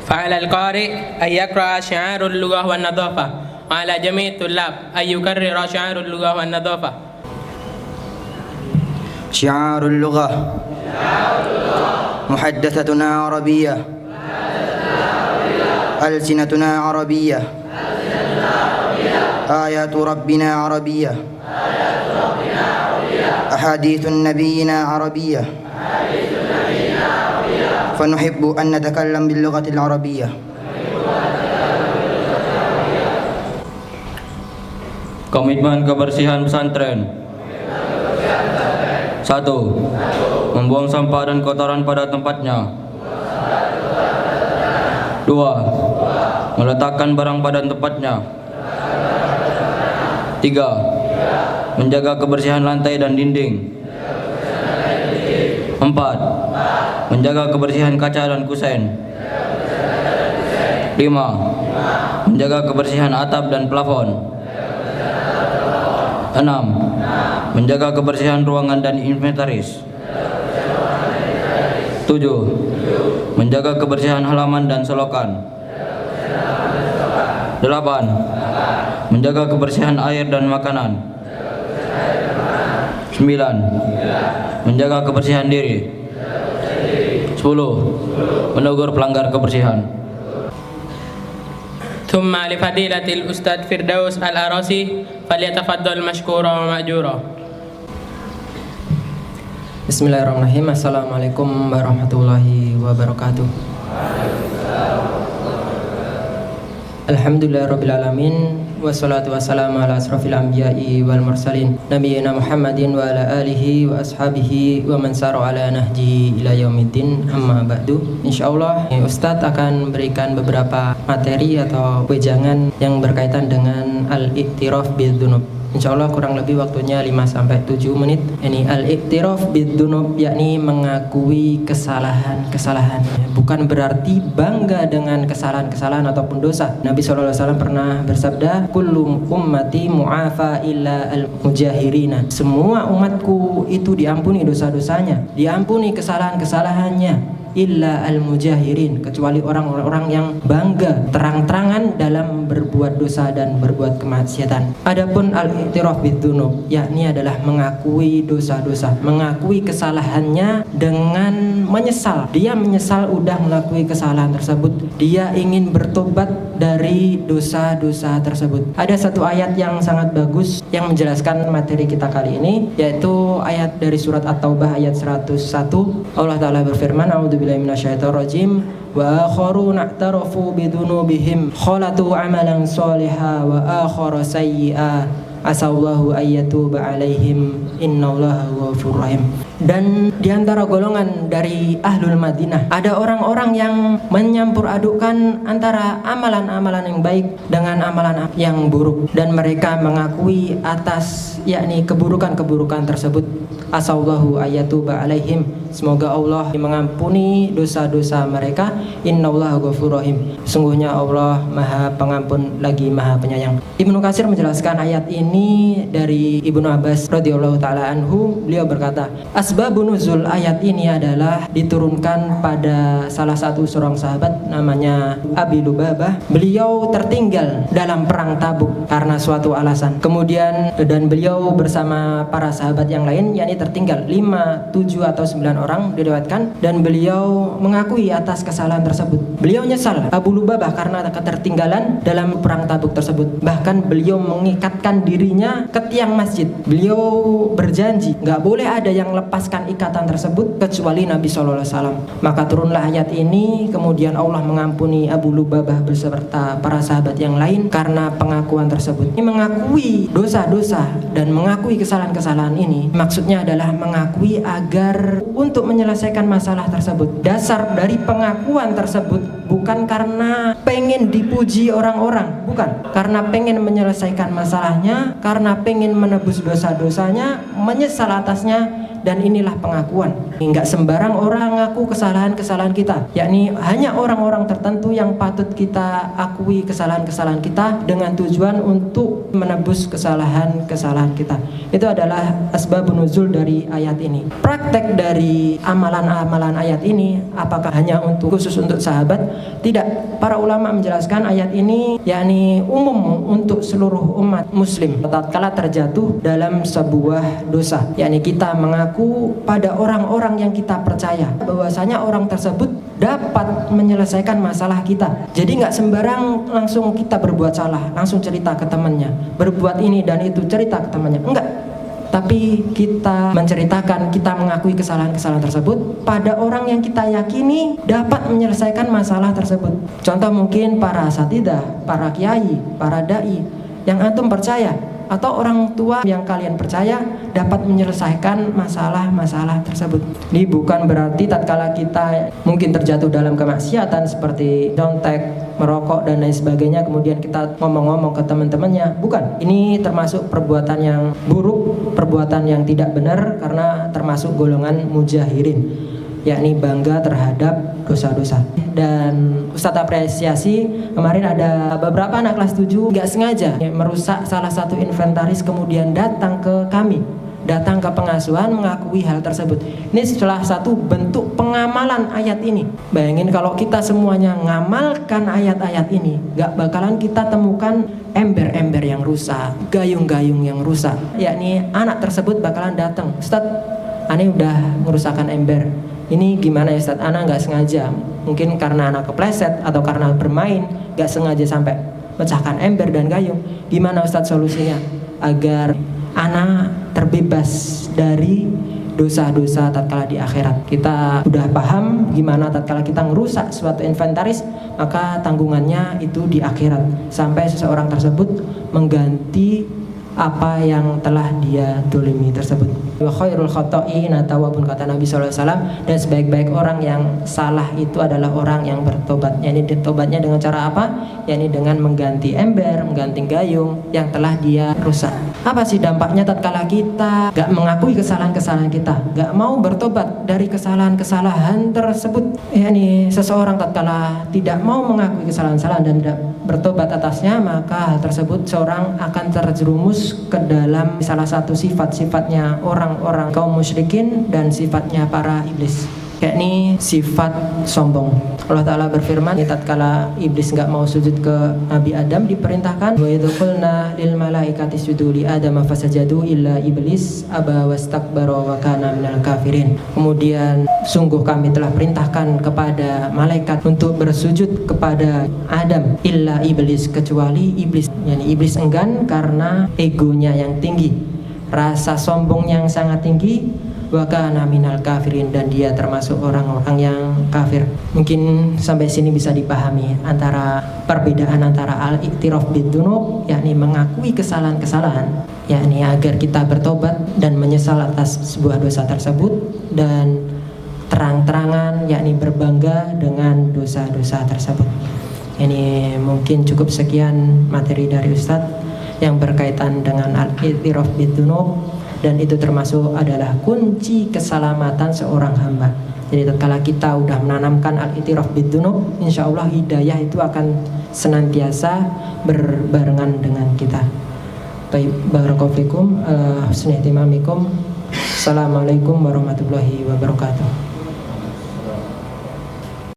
فعلى القارئ أن يقرأ شعار اللغة والنظافة، وعلى جميع الطلاب أن يكرر شعار اللغة والنظافة. شعار اللغة محدثتنا عربية، ألسنتنا عربية، آيات ربنا عربية، أحاديث نبينا عربية، فنحب أن نتكلم باللغة العربية. Komitmen kebersihan pesantren. 1. Membuang sampah dan kotoran pada tempatnya. 2. Meletakkan barang pada tempatnya. 3. Menjaga kebersihan lantai dan dinding. 4. Menjaga kebersihan kaca dan kusen. 5. Menjaga kebersihan atap dan plafon. 6. Menjaga kebersihan ruangan dan inventaris. 7. Menjaga kebersihan halaman dan selokan. 8. Menjaga kebersihan air dan makanan. 9. Menjaga kebersihan diri. 10. Menegur pelanggar kebersihan. ثم لفضيلة الأستاذ فردوس الأراسي فليتفضل مشكورا ومأجورا. Bismillahirrahmanirrahim. Assalamualaikum warahmatullahi wabarakatuh. Alhamdulillahirabbil alamin, wassalatu wassalamu ala asrofil anbiya'i wal mursalin nabiyina Muhammadin wa ala alihi wa ashabihi wa man sara ala nahjihi ila yaumiddin, amma ba'du. Insyaallah Ustadz akan berikan beberapa materi atau wejangan yang berkaitan dengan al-i'tiraf bidzunub. Insyaallah kurang lebih waktunya 5-7 menit. Ini al-i'tiraf bidzunub, yakni mengakui kesalahan-kesalahan. Bukan berarti bangga dengan kesalahan-kesalahan ataupun dosa. Nabi SAW pernah bersabda, kullu ummati mu'afa illa al-mujahirina. Semua umatku itu diampuni dosa-dosanya, diampuni kesalahan-kesalahannya, illa al-mujahirin, kecuali orang-orang yang bangga terang-terangan dalam berbuat dosa dan berbuat kemaksiatan. Adapun al-i'tiraf bidzunub, yakni adalah mengakui dosa-dosa, mengakui kesalahannya dengan menyesal. Dia menyesal udah melakukan kesalahan tersebut, dia ingin bertobat dari dosa-dosa tersebut. Ada satu ayat yang sangat bagus yang menjelaskan materi kita kali ini, yaitu ayat dari surat At-Taubah ayat 101. Allah Ta'ala berfirman, a'udzubillahi minasyaitonirrajim, wa akharuna i'tarafu bidunubihim khalatu amalan shalihan wa akhara sayyi'a asallahu ayyatuba alaihim innallaha ghafurur rahim. Dan diantara golongan dari Ahlul Madinah ada orang-orang yang menyampur adukkan antara amalan-amalan yang baik dengan amalan yang buruk, dan mereka mengakui atas yakni keburukan-keburukan tersebut. Asallahu ayyatuba alaihim, semoga Allah mengampuni dosa-dosa mereka. Innallaha ghafurur rahim, sungguhnya Allah Maha Pengampun lagi Maha Penyayang. Ibnu Katsir menjelaskan ayat ini dari Ibnu Abbas radhiyallahu taala anhu. Beliau berkata, asbabun nuzul ayat ini adalah diturunkan pada salah satu seorang sahabat namanya Abi Lubabah. Beliau tertinggal dalam perang Tabuk karena suatu alasan. Kemudian dan beliau bersama para sahabat yang lain, yakni tertinggal 5, 7 atau 9 orang diriwayatkan, dan beliau mengakui atas kesalahan tersebut. Beliau nyesal Abu Lubabah karena ketertinggalan dalam perang Tabuk tersebut. Bahkan beliau mengikatkan dirinya ke tiang masjid. Beliau berjanji nggak boleh ada yang lepaskan ikatan tersebut kecuali Nabi SAW. Maka turunlah ayat ini, kemudian Allah mengampuni Abu Lubabah beserta para sahabat yang lain karena pengakuan tersebut. Ini mengakui dosa-dosa dan mengakui kesalahan-kesalahan ini maksudnya adalah mengakui agar untuk menyelesaikan masalah tersebut. Dasar dari pengakuan tersebut bukan karena pengen dipuji orang-orang, bukan, karena pengen menyelesaikan masalahnya, karena pengen menebus dosa-dosanya, menyesal atasnya, dan inilah pengakuan. Enggak sembarang orang ngaku kesalahan-kesalahan kita, yakni hanya orang-orang tertentu yang patut kita akui kesalahan-kesalahan kita dengan tujuan untuk menebus kesalahan-kesalahan kita. Itu adalah asbabun nuzul dari ayat ini. Praktek dari amalan-amalan ayat ini apakah hanya khusus untuk sahabat? Tidak. Para ulama menjelaskan ayat ini yakni umum untuk seluruh umat muslim tatkala terjatuh dalam sebuah dosa, yakni kita mengaku pada orang-orang yang kita percaya bahwasanya orang tersebut dapat menyelesaikan masalah kita. Jadi nggak sembarang langsung kita berbuat salah langsung cerita ke temannya, berbuat ini dan itu cerita ke temannya, enggak. Tapi kita menceritakan, kita mengakui kesalahan-kesalahan tersebut pada orang yang kita yakini dapat menyelesaikan masalah tersebut. Contoh mungkin para asatidzah, para kiai, para dai yang antum percaya, atau orang tua yang kalian percaya dapat menyelesaikan masalah-masalah tersebut. Ini bukan berarti tatkala kita mungkin terjatuh dalam kemaksiatan seperti nyontek, merokok dan lain sebagainya, kemudian kita ngomong-ngomong ke teman-temannya. Bukan. Ini termasuk perbuatan yang buruk, perbuatan yang tidak benar, karena termasuk golongan mujahirin, yakni bangga terhadap dosa-dosa. Dan Ustadz apresiasi kemarin ada beberapa anak kelas 7 nggak sengaja merusak salah satu inventaris, kemudian datang ke kami, datang ke pengasuhan mengakui hal tersebut. Ini salah satu bentuk pengamalan ayat ini. Bayangin kalau kita semuanya ngamalkan ayat-ayat ini, nggak bakalan kita temukan ember-ember yang rusak, gayung-gayung yang rusak, yakni anak tersebut bakalan datang, Ustadz, aneh udah merusakkan ember. Ini gimana ya Ustaz? Ana nggak sengaja, mungkin karena anak kepleset atau karena bermain nggak sengaja sampai pecahkan ember dan gayung. Gimana Ustaz solusinya agar ana terbebas dari dosa-dosa tatkala di akhirat? Kita udah paham gimana tatkala kita ngerusak suatu inventaris, maka tanggungannya itu di akhirat sampai seseorang tersebut mengganti apa yang telah dia dolimi tersebut. Wa khairul khata'ina tawwabun, kata Nabi SAW, dan sebaik-baik orang yang salah itu adalah orang yang bertobat. Yani tobatnya dengan cara apa? Yani dengan mengganti ember, mengganti gayung yang telah dia rusak. Apa sih dampaknya tatkala kita gak mengakui kesalahan-kesalahan kita, gak mau bertobat dari kesalahan-kesalahan tersebut? Yani seseorang tatkala tidak mau mengakui kesalahan-kesalahan dan tidak bertobat atasnya, maka hal tersebut seorang akan terjerumus ke dalam salah satu sifat-sifatnya orang-orang kaum musyrikin dan sifatnya para iblis, yakni sifat sombong. Allah Ta'ala berfirman, tatkala iblis nggak mau sujud ke Nabi Adam, diperintahkan wa idh qulna lil malaikati isjudu li Adam fasajadu illa iblis aba wastakbara wa kana minal kafirin. Kemudian sungguh kami telah perintahkan kepada malaikat untuk bersujud kepada Adam illa iblis, kecuali iblis, yakni iblis enggan karena egonya yang tinggi, rasa sombong yang sangat tinggi, wa kana minal kafirin, dan dia termasuk orang-orang yang kafir. Mungkin sampai sini bisa dipahami antara perbedaan antara al-iktiraf bidzunub, yakni mengakui kesalahan-kesalahan, yakni agar kita bertobat dan menyesal atas sebuah dosa tersebut, dan terang-terangan yakni berbangga dengan dosa-dosa tersebut. Ini mungkin cukup sekian materi dari Ustadz yang berkaitan dengan al-iktiraf bidzunub, dan itu termasuk adalah kunci keselamatan seorang hamba. Jadi tatkala kita udah menanamkan al-i'tiraf bidzunub, insyaallah hidayah itu akan senantiasa berbarengan dengan kita. Baik, barakallahu fikum, husni ihtimamikum. Assalamualaikum warahmatullahi wabarakatuh.